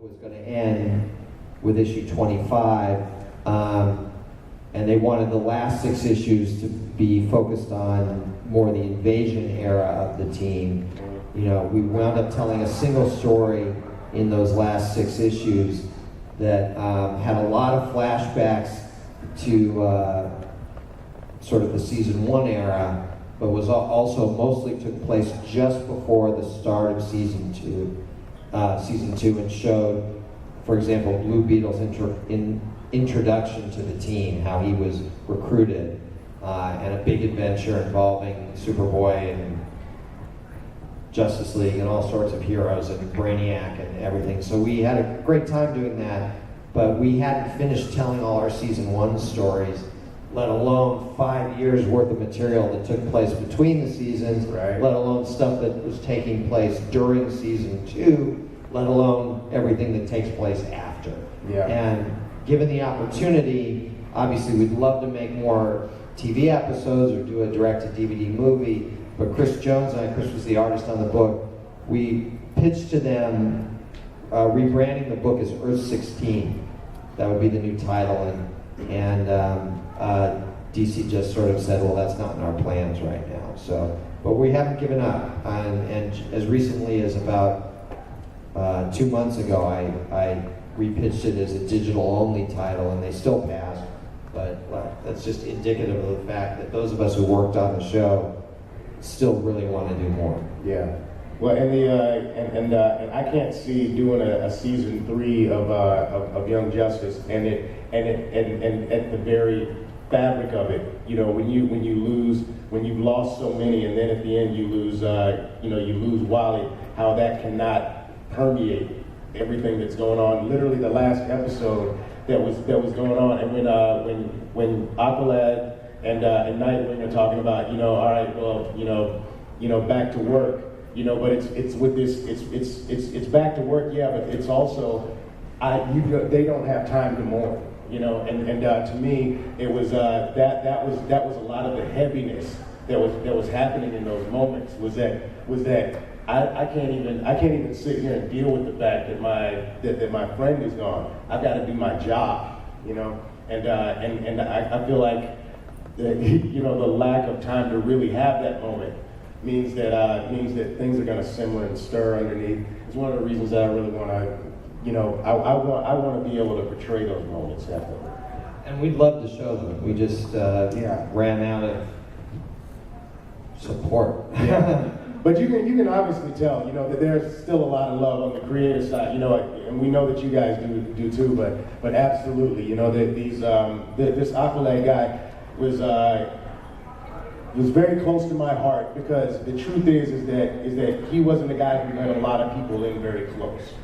was going to end with issue 25, and they wanted the last 6 issues to be focused on more the invasion era of the team. You know, we wound up telling a single story in those last 6 issues that had a lot of flashbacks to sort of the season 1 era, but was also mostly took place just before the start of season 2, and showed, for example, Blue Beetle's introduction to the team, how he was recruited, and a big adventure involving Superboy and Justice League and all sorts of heroes and Brainiac and everything. So we had a great time doing that, but we hadn't finished telling all our season 1 stories, let alone 5 years worth of material that took place between the seasons, right. Let alone stuff that was taking place during season 2, let alone everything that takes place after. Yeah. And given the opportunity, obviously we'd love to make more TV episodes or do a direct-to-DVD movie, but Chris Jones and I, Chris was the artist on the book, we pitched to them rebranding the book as Earth 16. That would be the new title, and DC just sort of said, well, that's not in our plans right now. So, but we haven't given up, and as recently as about 2 months ago, I repitched it as a digital-only title, and they still passed. But that's just indicative of the fact that those of us who worked on the show still really want to do more. Yeah. Well, and I can't see doing a season 3 of Young Justice, and at the very fabric of it, you know, when you've lost so many, and then at the end you lose Wally, how that cannot permeate everything that's going on. Literally, the last episode that was going on, and when Aqualad and Nightwing are talking about, all right, well, back to work. But it's with this, it's back to work, yeah, but it's also, they don't have time to mourn, and to me, it was, that was a lot of the heaviness that was happening in those moments, was that I can't even sit here and deal with the fact that my friend is gone. I've got to do my job, and I feel like, the lack of time to really have that moment means that things are going to simmer and stir underneath. It's one of the reasons that I really want to, I want to be able to portray those moments definitely. And we'd love to show them. We just ran out of support. Yeah. But you can obviously tell, that there's still a lot of love on the creative side, and we know that you guys do too. But absolutely, that this Aqualad guy was very close to my heart, because the truth is that he wasn't a guy who let a lot of people in very close,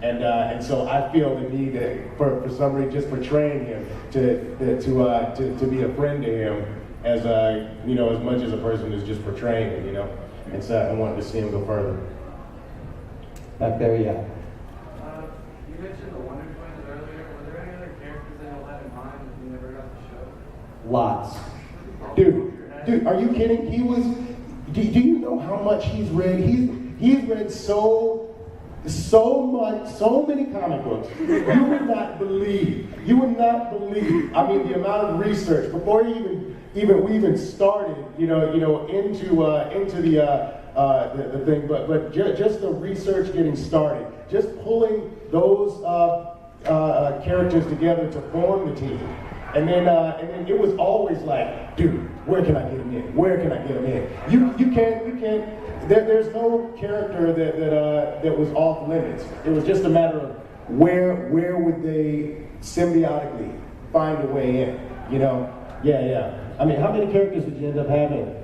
and so I feel the need that for some reason, just portraying him to be a friend to him as as much as a person is just portraying him, and so I wanted to see him go further. Back there, yeah. You mentioned the Wonder Twins earlier. Were there any other characters that you had in mind that you never got to show? Lots. Dude, are you kidding? He was. Do you know how much he's read? He's read so much, so many comic books. You would not believe. I mean, the amount of research before we even started. Into the thing. But just the research getting started, just pulling those characters together to form the team. And then it was always like, dude, where can I get him in? Where can I get him in? You can't. There's no character that was off limits. It was just a matter of where would they symbiotically find a way in? Yeah. I mean, how many characters did you end up having?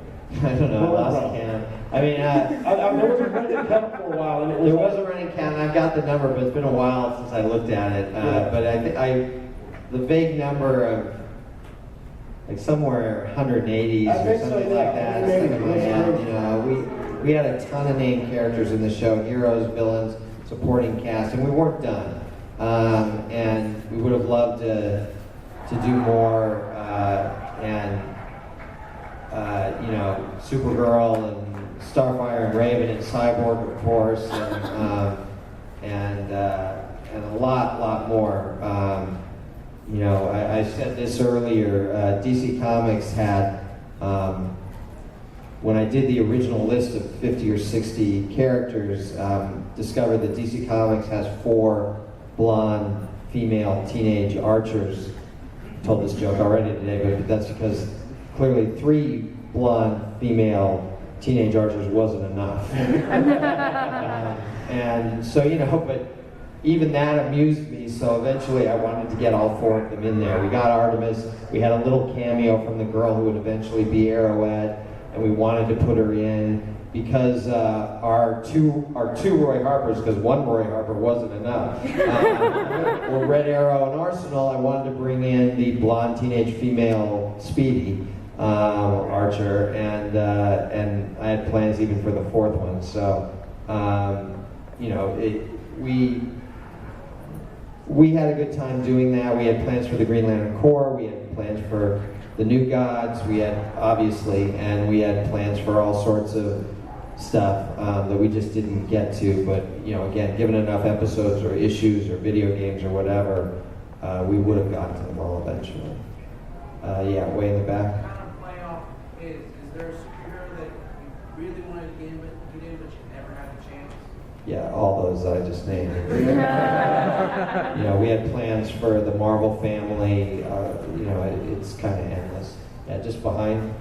I don't know. I lost count. I mean, there was a running count for a while, and there was a running count. I've got the number, but it's been a while since I looked at it. But the vague number of like somewhere 180s or something like that. We had a ton of named characters in the show: heroes, villains, supporting cast, and we weren't done. And we would have loved to do more. Supergirl and Starfire and Raven and Cyborg, of course, and and a lot more. You know, I said this earlier, DC Comics had, when I did the original list of 50 or 60 characters, discovered that DC Comics has 4 blonde female teenage archers. Told this joke already today, but that's because clearly 3 blonde female teenage archers wasn't enough. And so, you know, but even that amused me, so eventually I wanted to get all 4 of them in there. We got Artemis, we had a little cameo from the girl who would eventually be Arrowhead, and we wanted to put her in because our two Roy Harpers, because one Roy Harper wasn't enough, were Red Arrow and Arsenal. I wanted to bring in the blonde teenage female Speedy Archer, and I had plans even for the 4th one. So, you know, we had a good time doing that. We had plans for the Green Lantern Corps. We had plans for the New Gods. We had, obviously, and we had plans for all sorts of stuff that we just didn't get to. But, you know, again, given enough episodes or issues or video games or whatever, we would have gotten to them all eventually. Yeah, way in the back. What kind of playoff is there a superhero that you really wanted to get in, but you never had a chance? Yeah, all those that I just named. You know, we had plans for the Marvel family. You know, it's kind of endless. Yeah, just behind.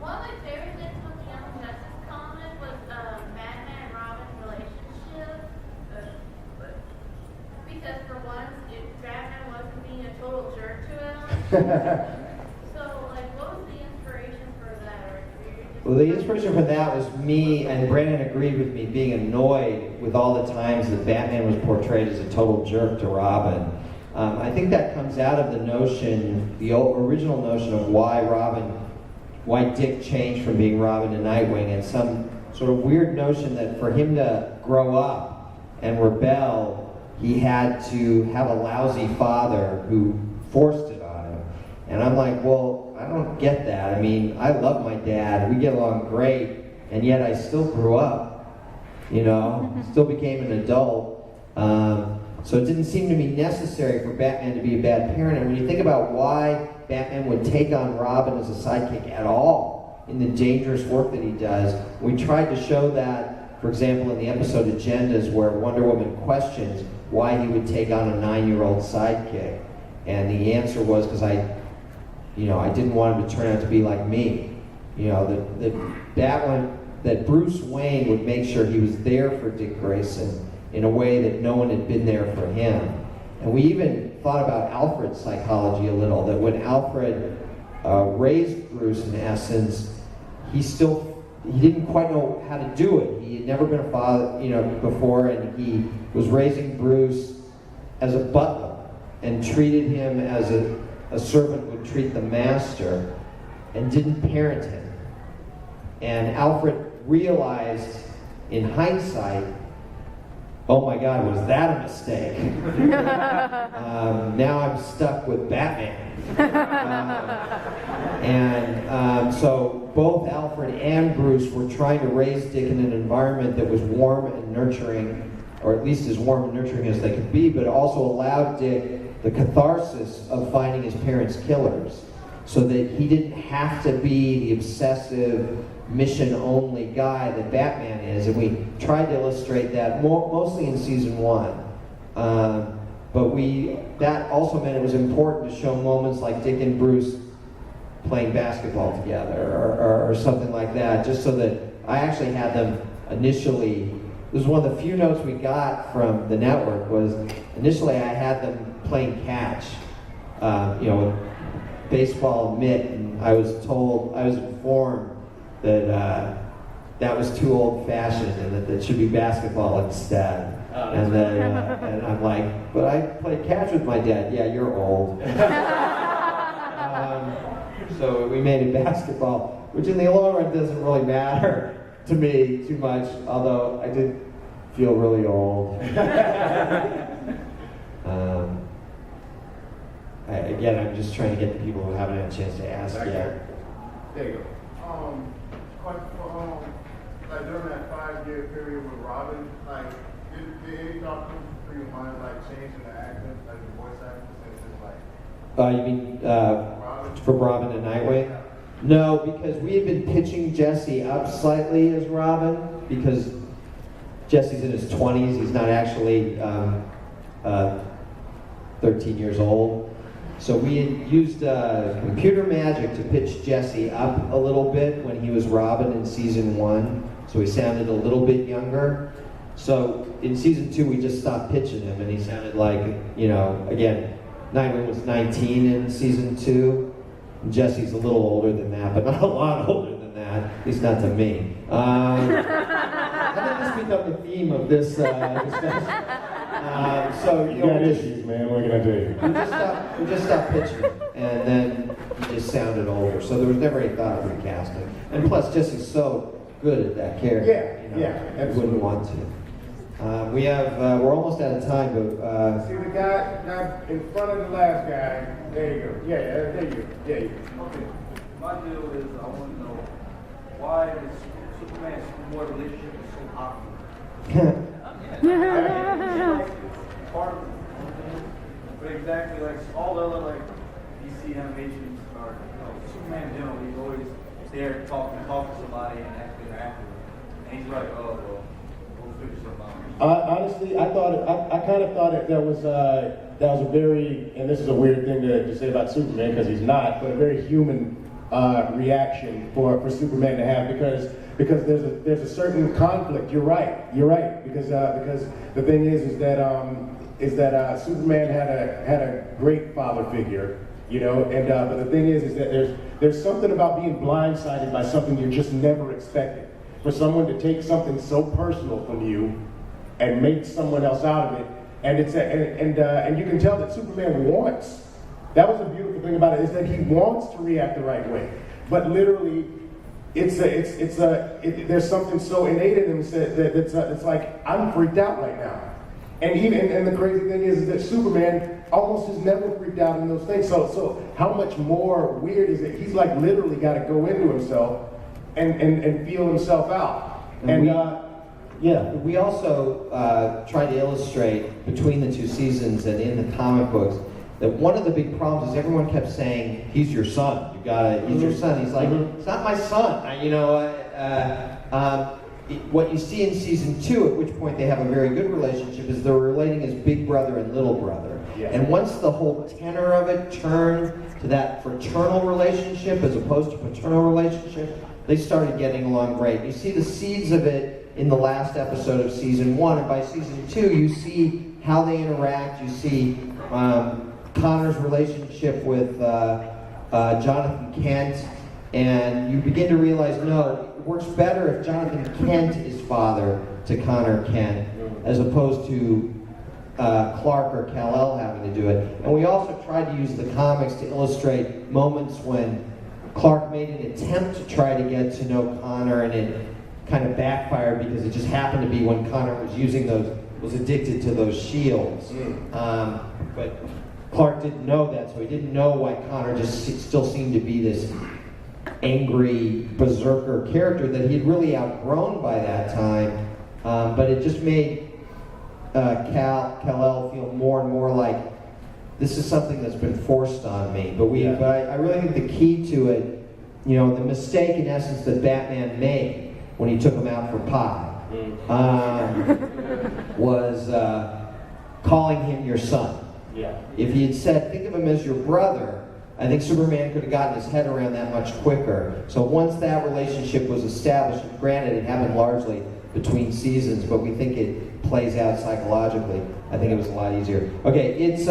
One of my favorite things with the Young Justice comic was Batman and Robin's relationship. Because for once, Batman wasn't being a total jerk to him. So, like, what was the inspiration for that? Or Well, the inspiration for that was me, and Brandon agreed with me, being annoyed with all the times that Batman was portrayed as a total jerk to Robin. I think that comes out of the notion, the original notion of why Dick changed from being Robin to Nightwing, and some sort of weird notion that for him to grow up and rebel, he had to have a lousy father who forced it on him. And I'm like, well, I don't get that. I mean, I love my dad. We get along great, and yet I still grew up, you know, still became an adult. So it didn't seem to me necessary for Batman to be a bad parent. And when you think about why Batman would take on Robin as a sidekick at all in the dangerous work that he does, we tried to show that, for example, in the episode Agendas, where Wonder Woman questions why he would take on a 9-year-old sidekick. And the answer was because I didn't want him to turn out to be like me. You know, that Bruce Wayne would make sure he was there for Dick Grayson in a way that no one had been there for him. And we even thought about Alfred's psychology a little, that when Alfred raised Bruce, in essence, he didn't quite know how to do it. He had never been a father, before, and he was raising Bruce as a butler and treated him as a servant would treat the master, and didn't parent him. And Alfred realized in hindsight, oh my God, was that a mistake? Now I'm stuck with Batman. So both Alfred and Bruce were trying to raise Dick in an environment that was warm and nurturing, or at least as warm and nurturing as they could be, but also allowed Dick the catharsis of finding his parents' killers, so that he didn't have to be the obsessive, mission-only guy that Batman is. And we tried to illustrate that mostly in season 1. But that also meant it was important to show moments like Dick and Bruce playing basketball together or something like that, just so that I actually had them initially. This was one of the few notes we got from the network, was initially I had them playing catch, with baseball and mitt, and I was informed that that was too old-fashioned and that should be basketball instead. And I'm like, but I played catch with my dad. Yeah, you're old. So we made it basketball, which in the long run doesn't really matter to me too much, although I did feel really old. Again, I'm just trying to get the people who haven't had a chance to ask yet. There you go. Question for like during that 5-year period with Robin, like Did any thought come through your mind like changing the actor, like the voice actor, since it's like You mean Robin? for Robin and Nightwing? No, because we had been pitching Jesse up slightly as Robin, because Jesse's in his 20s. He's not actually 13 years old. So we had used computer magic to pitch Jesse up a little bit when he was Robin in season 1. So he sounded a little bit younger. So in season 2, we just stopped pitching him, and he sounded like, again, Nightwing was 19 in season 2. Jesse's a little older than that, but not a lot older than that, at least not to me. I think this become the theme of this discussion. So You got issues, man. What can I tell you? we just stopped pitching him, and then he just sounded older. So there was never any thought of recasting. And plus, Jesse's so good at that character. Yeah, I wouldn't want to. We're almost out of time, but See the guy now in front of the last guy. There you go. Yeah, there you go. Yeah. Okay. My deal is I want to know why is Superman's more relationship is so awkward. Part of it. But exactly like all the other like DC animations are, Superman in general, he's always there talking to somebody and actually interacting with them. And he's like, oh well, we'll figure something out. Honestly, I kind of thought that was a very, and this is a weird thing to say about Superman because he's not, but a very human reaction for Superman to have because there's a certain conflict. You're right because the thing is that Superman had a great father figure, and but the thing is that there's something about being blindsided by something you just never expected. For someone to take something so personal from you and make someone else out of it, and you can tell that Superman wants. That was the beautiful thing about it, is that he wants to react the right way, but literally, there's something so innate in him that it's like I'm freaked out right now, and the crazy thing is that Superman almost has never freaked out in those things. So how much more weird is it? He's like literally got to go into himself and feel himself out, we also tried to illustrate between the 2 seasons and in the comic books that one of the big problems is everyone kept saying, he's your son, he's your son. He's like, it's not my son. What you see in season 2, at which point they have a very good relationship, is they're relating as big brother and little brother. Yeah. And once the whole tenor of it turned to that fraternal relationship as opposed to paternal relationship, they started getting along great. You see the seeds of it in the last episode of season 1, and by season 2, you see how they interact. You see Connor's relationship with Jonathan Kent, and you begin to realize, no, it works better if Jonathan Kent is father to Connor Kent, as opposed to Clark or Kal-El having to do it. And we also tried to use the comics to illustrate moments when Clark made an attempt to try to get to know Connor, and it kind of backfired because it just happened to be when Connor was addicted to those shields. But Clark didn't know that, so he didn't know why Connor just still seemed to be this angry berserker character that he'd really outgrown by that time. But it just made Kal-El feel more and more like this is something that's been forced on me. But I really think the key to it, the mistake in essence that Batman made when he took him out for pie, was calling him your son. Yeah. If he had said, think of him as your brother, I think Superman could have gotten his head around that much quicker. So once that relationship was established, and granted it happened largely between seasons, but we think it plays out psychologically, I think it was a lot easier. Okay, it's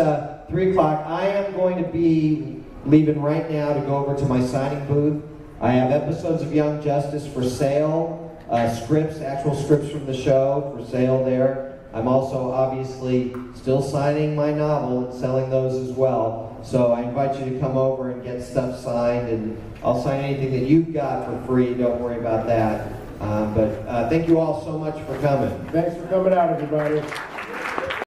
3 o'clock. I am going to be leaving right now to go over to my signing booth. I have episodes of Young Justice for sale, actual scripts from the show for sale there. I'm also obviously still signing my novel and selling those as well. So I invite you to come over and get stuff signed, and I'll sign anything that you've got for free. Don't worry about that. But thank you all so much for coming. Thanks for coming out, everybody.